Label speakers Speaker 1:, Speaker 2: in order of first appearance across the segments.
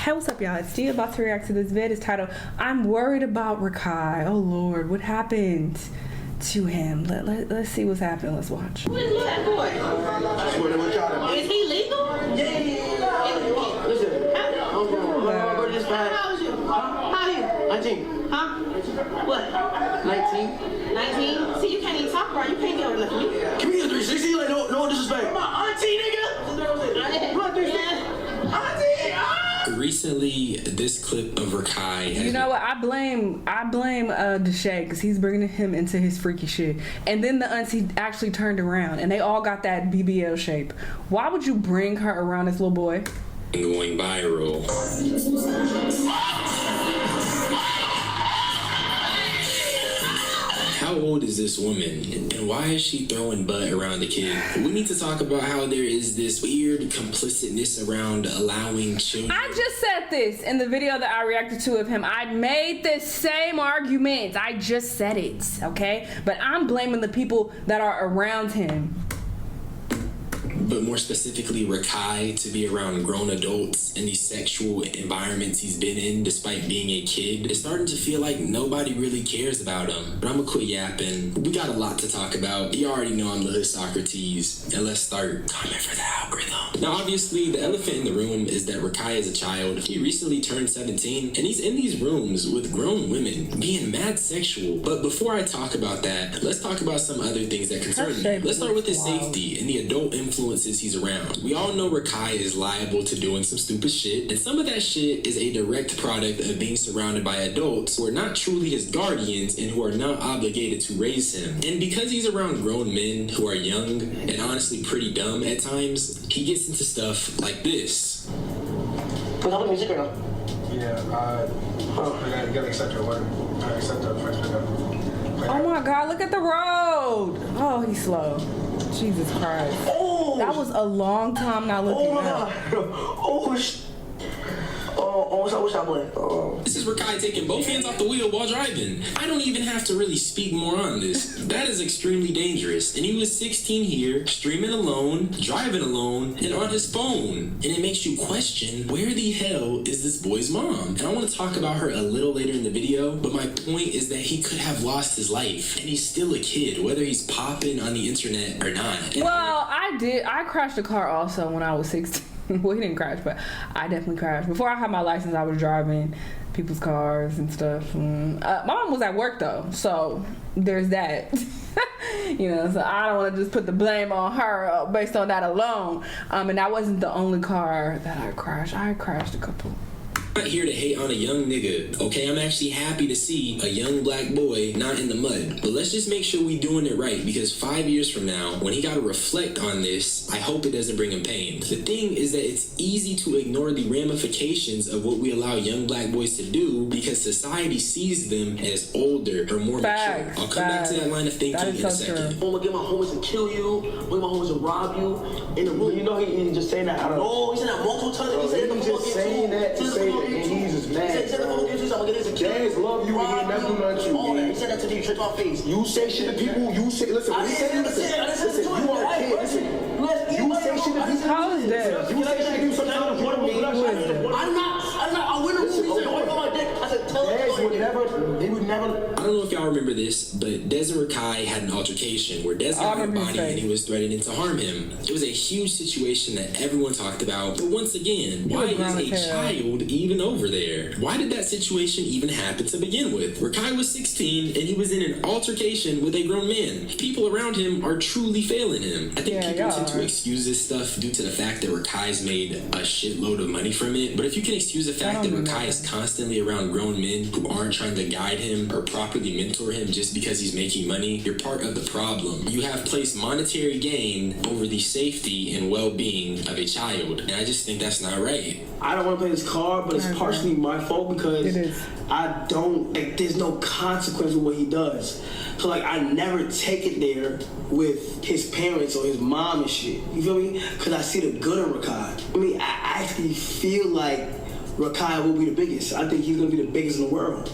Speaker 1: Hey, what's up, y'all? It's Gia about to react to this vid. It's titled, I'm worried about Rakai. Oh, Lord, what happened to him? Let's see what's happening. Let's watch.
Speaker 2: Who is that boy? Is he legal? Yeah. Listen, how old is you? How are you? 19. Huh? What? 19. 19? See, you can't even talk right. You can't get over nothing. Give me a 360, like, no disrespect. My auntie, nigga! What, 360? Auntie!
Speaker 3: Recently, this clip of Rakai has...
Speaker 1: You know what? I blame Deshae because he's bringing him into his freaky shit. And then the auntie actually turned around and they all got that BBL shape. Why would you bring her around this little boy?
Speaker 3: Going viral. How old is this woman, and why is she throwing butt around the kid? We need to talk about how there is this weird complicitness around allowing children.
Speaker 1: I just said this in the video that I reacted to of him. I made this same argument. I just said it, okay? But I'm blaming the people that are around him.
Speaker 3: But more specifically, Rakai, to be around grown adults in these sexual environments he's been in despite being a kid, it's starting to feel like nobody really cares about him. But I'm gonna quit yapping. We got a lot to talk about. You already know I'm the hood Socrates, and let's start comment for the algorithm. Now, obviously, the elephant in the room is that Rakai is a child. He recently turned 17, and he's in these rooms with grown women being mad sexual. But before I talk about that, let's talk about some other things that concern me. Let's start with his safety and the adult influences he's around. We all know Rakai is liable to doing some stupid shit, and some of that shit is a direct product of being surrounded by adults who are not truly his guardians and who are not obligated to raise him. And because he's around grown men who are young and honestly pretty dumb at times, he gets into stuff like this.
Speaker 2: Put on the music or no?
Speaker 4: Yeah, I gotta accept your order. I accept our first pickup.
Speaker 1: Oh my God, look at the road. Oh, he's slow. Jesus Christ.
Speaker 2: Oh!
Speaker 1: That was a long time not looking up.
Speaker 2: What's that boy?
Speaker 3: This is Rakai taking both hands off the wheel while driving. I don't even have to really speak more on this. That is extremely dangerous. And he was 16 here, streaming alone, driving alone, and on his phone. And it makes you question, where the hell is this boy's mom? And I want to talk about her a little later in the video, but my point is that he could have lost his life. And he's still a kid, whether he's popping on the internet or not.
Speaker 1: Well, I crashed a car also when I was 16. Well, he didn't crash, but I definitely crashed. Before I had my license, I was driving people's cars and stuff. My mom was at work though, so there's that. You know, so I don't want to just put the blame on her based on that alone. And that wasn't the only car that I crashed. I crashed a couple.
Speaker 3: I'm not here to hate on a young nigga, okay? I'm actually happy to see a young black boy not in the mud. But let's just make sure we doing it right, because 5 years from now, when he gotta reflect on this, I hope it doesn't bring him pain. The thing is that it's easy to ignore the ramifications of what we allow young black boys to do because society sees them as older or more mature. I'll come back to that line of thinking in a second.
Speaker 2: I'm gonna get my homies and kill you, bring my homies and rob you in the room.
Speaker 4: You know he just saying that out of...
Speaker 2: No, he said that multiple times. He said
Speaker 4: He's just saying that to say that he's just mad.
Speaker 2: He said
Speaker 4: Dads love you and he never do nothing to you.
Speaker 2: He said that to me, you tricked my face.
Speaker 4: You say shit to people, you say, listen, when he say, listen, you are a kid, listen. You say shit to people.
Speaker 1: How is that?
Speaker 4: You say shit to people sometimes, you don't mean.
Speaker 2: I win a movie. He said, don't go on my dick. I said, tell him.
Speaker 4: They would never.
Speaker 3: I don't know if y'all remember this, but Des and Rakai had an altercation where Des got her body and he was threatening to harm him. It was a huge situation that everyone talked about. But once again, why is a child even over there? Why did that situation even happen to begin with? Rakai was 16 and he was in an altercation with a grown man. People around him are truly failing him. I think people tend to excuse this stuff due to the fact that Rakai's made a shitload of money from it. But if you can excuse the fact that Rakai is constantly around grown men who aren't trying to guide him or properly mentor him just because he's making money, you're part of the problem. You have placed monetary gain over the safety and well-being of a child. And I just think that's not right.
Speaker 5: I don't want to play this card, but it's partially my fault because I don't, like, there's no consequence of what he does. So, like, I never take it there with his parents or his mom and shit. You feel me? Because I see the good in Rakai. I mean, I actually feel like Rakai will be the biggest. I think he's going to be the biggest in the world.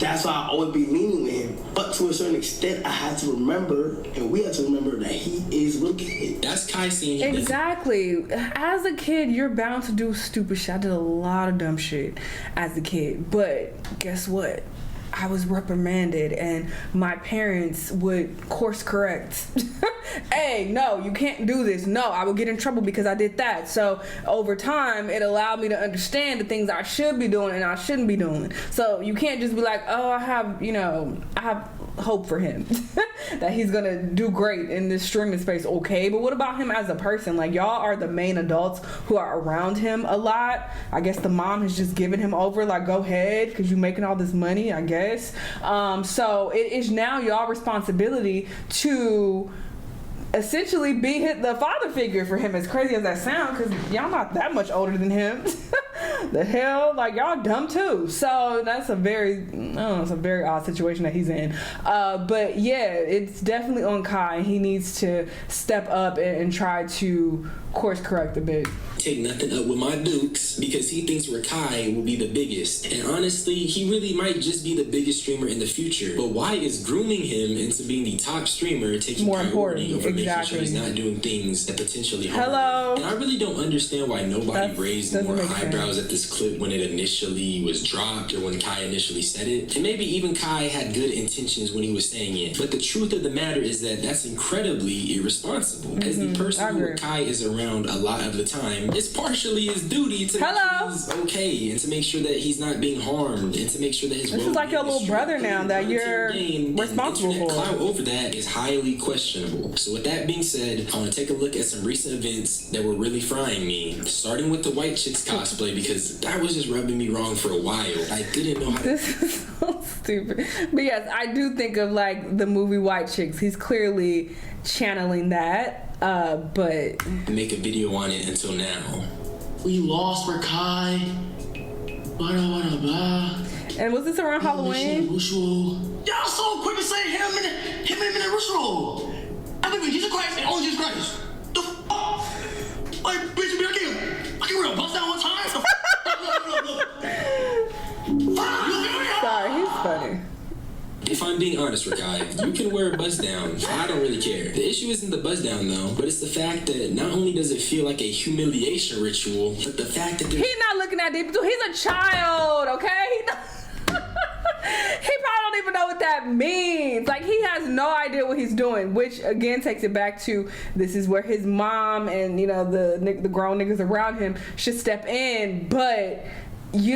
Speaker 5: that's why I always be leaning with him. But to a certain extent, I had to remember, and we had to remember that he is a little kid.
Speaker 3: That's Kai seeing him.
Speaker 1: Exactly. As a kid, you're bound to do stupid shit. I did a lot of dumb shit as a kid. But guess what? I was reprimanded and my parents would course correct. Hey, no, you can't do this. No, I will get in trouble because I did that. So over time, it allowed me to understand the things I should be doing and I shouldn't be doing. So you can't just be like, oh, I have hope for him that he's gonna do great in this streaming space. Okay, but what about him as a person? Like, y'all are the main adults who are around him a lot. I guess the mom has just given him over, like, go ahead because you're making all this money, I guess. So it is now y'all responsibility to essentially be the father figure for him, as crazy as that sounds, because y'all not that much older than him. The hell, like, y'all dumb too. So that's a very odd situation that he's in. But yeah, it's definitely on Kai. He needs to step up and try to course correct a bit.
Speaker 3: Take nothing up with my Dukes because he thinks Rakai will be the biggest. And honestly, he really might just be the biggest streamer in the future. But why is grooming him into being the top streamer taking
Speaker 1: more
Speaker 3: priority
Speaker 1: important?
Speaker 3: Over
Speaker 1: Exactly.
Speaker 3: making sure he's not doing things that potentially harm
Speaker 1: Hello.
Speaker 3: him? And I really don't understand why nobody raised more eyebrows
Speaker 1: sense.
Speaker 3: at this clip when it initially was dropped or when Kai initially said it. And maybe even Kai had good intentions when he was saying it. But the truth of the matter is that that's incredibly irresponsible. As the person who Kai is around a lot of the time, it's partially his duty to make sure he's okay and to make sure that he's not being harmed and to make sure that his
Speaker 1: this is like your little brother now that you're responsible for.
Speaker 3: Clout over that is highly questionable. So with that being said, I want to take a look at some recent events that were really frying me, starting with the White Chicks cosplay because that was just rubbing me wrong for a while. I didn't know how
Speaker 1: This is so stupid. But yes, I do think of like the movie White Chicks. He's clearly channeling that. But
Speaker 3: make a video on it until now.
Speaker 2: We lost Rakai. Blah, blah, blah.
Speaker 1: And was this around Halloween?
Speaker 2: Y'all so quick to say him in the ritual. I believe in Jesus Christ and only Jesus Christ. The f***? Like, bitch, I can real bust down one time.
Speaker 1: Sorry, he's funny.
Speaker 3: If I'm being honest, Rakai, you can wear a buzz down. I don't really care. The issue isn't the buzz down though, but it's the fact that not only does it feel like a humiliation ritual, but the fact that
Speaker 1: he's not looking that deep. He's a child, okay? He probably don't even know what that means. Like, he has no idea what he's doing, which again takes it back to this is where his mom and the grown niggas around him should step in, but he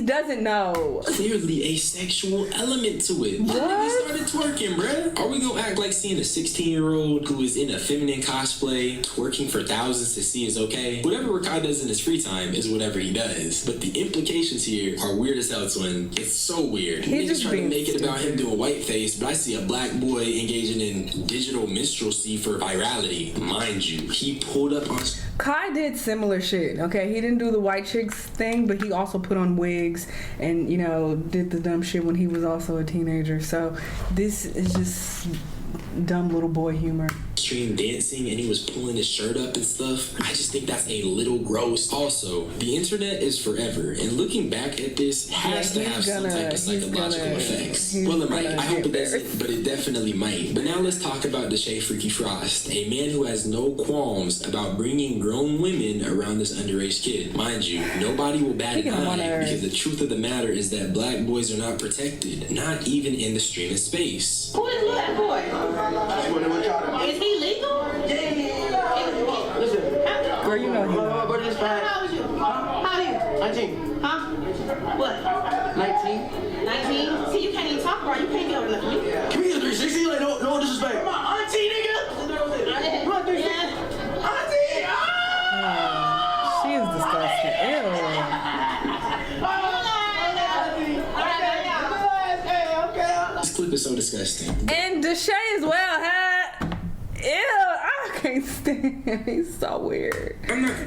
Speaker 1: doesn't know.
Speaker 3: Clearly a sexual element to it. What? He started twerking, bruh. Are we gonna act like seeing a 16-year-old who is in a feminine cosplay twerking for thousands to see is okay? Whatever Rakai does in his free time is whatever he does. But the implications here are weird as hell, twin. It's so weird. He's just trying to make it about him doing whiteface, but I see a black boy engaging in digital minstrelsy for virality. Mind you, he pulled up on...
Speaker 1: Kai did similar shit, okay? He didn't do the White Chicks thing, but he also put on wigs and, did the dumb shit when he was also a teenager. So this is just dumb little boy humor.
Speaker 3: Stream dancing and he was pulling his shirt up and stuff. I just think that's a little gross. Also, the internet is forever, and looking back at this has to have some type of psychological effects. Well, it might. I hope it doesn't, but it definitely might. But now let's talk about Deshae Freaky Frost, a man who has no qualms about bringing grown women around this underage kid. Mind you, nobody will bat an eye because the truth of the matter is that black boys are not protected, not even in the streaming space.
Speaker 2: Who is that boy? Is he legal? Yeah. Listen.
Speaker 1: Girl, you know him.
Speaker 2: How old are you? How old are you? 19. Huh? What? 19. 19? See, you can't even talk, bro. You can't get over nothing.
Speaker 5: Give me a 360, like, no disrespect.
Speaker 2: Come on, auntie, nigga. Come on, 360. Auntie!
Speaker 1: She is disgusting. Ew.
Speaker 3: This clip is so disgusting.
Speaker 1: And Deshae as well, huh? Ew, I can't stand him. He's so weird.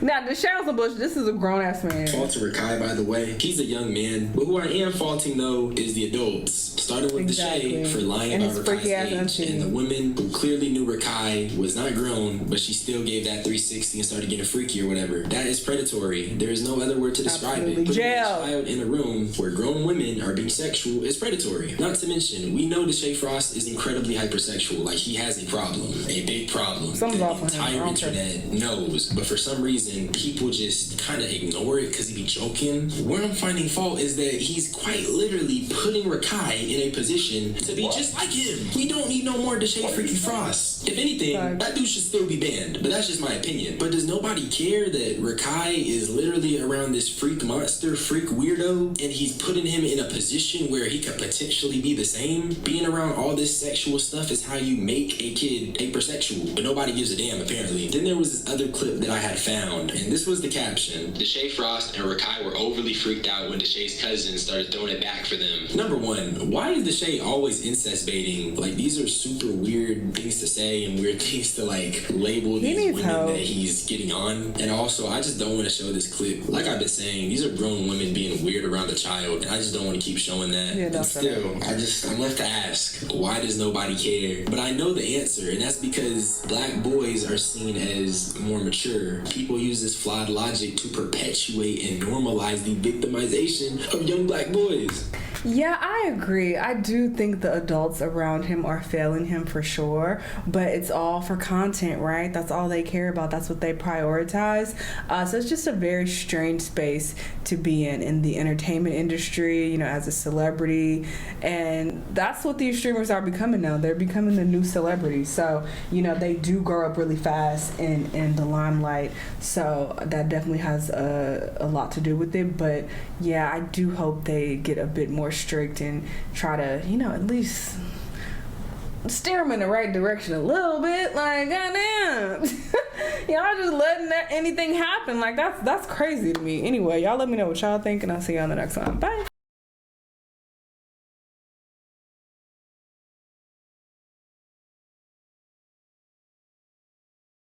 Speaker 1: Now, Deshae on some bullshit. This is a grown-ass man.
Speaker 3: Fault to Rakai, by the way. He's a young man. But who I am faulting, though, is the adults. Starting with
Speaker 1: Exactly.
Speaker 3: the Shay for lying
Speaker 1: And
Speaker 3: about
Speaker 1: his freaky ass
Speaker 3: Rakai's age,
Speaker 1: auntie.
Speaker 3: and the woman who clearly knew Rakai was not grown, but she still gave that 360 and started getting freaky or whatever. That is predatory. There is no other word to describe
Speaker 1: Absolutely.
Speaker 3: it. Putting
Speaker 1: Jail.
Speaker 3: a child in a room where grown women are being sexual is predatory. Not to mention, we know Deshae Frost is incredibly hypersexual. Like, he has a problem, a big problem.
Speaker 1: Something's
Speaker 3: the
Speaker 1: off with him. I
Speaker 3: entire
Speaker 1: don't care.
Speaker 3: internet knows, but for some reason, people just kind of ignore it because he be joking. Where I'm finding fault is that he's quite literally putting Rakai in a position to be just like him. We don't need no more Deshae freaking Frost. If anything, that dude should still be banned, but that's just my opinion. But does nobody care that Rakai is literally around this freak monster, freak weirdo, and he's putting him in a position where he could potentially be the same? Being around all this sexual stuff is how you make a kid hypersexual, but nobody gives a damn apparently. Then there was this other clip that I had found, and this was the caption. Deshae Frost and Rakai were overly freaked out when Deshae's cousin started throwing it back for them. Number one, why is Deshae always incest baiting? Like, these are super weird things to say and weird things to like label these women that he's getting on. And also, I just don't want to show this clip. Like I've been saying, these are grown women being weird around a child, and I just don't want to keep showing that.
Speaker 1: Yeah,
Speaker 3: and still, I'm left to ask, why does nobody care? But I know the answer, and that's because black boys are seen as more mature. People use this flawed logic to perpetuate and normalize the victimization of young black boys.
Speaker 1: Yeah, I agree. I do think the adults around him are failing him for sure, but it's all for content, right? That's all they care about. That's what they prioritize. So it's just a very strange space to be in the entertainment industry, you know, as a celebrity. And that's what these streamers are becoming now. They're becoming the new celebrities. So, you know, they do grow up really fast in the limelight. So that definitely has a lot to do with it. But yeah, I do hope they get a bit more strict and try to, you know, at least steer them in the right direction a little bit. Like, goddamn, y'all just letting anything happen. Like, that's crazy to me. Anyway, y'all let me know what y'all think, and I'll see you on the next one. Bye.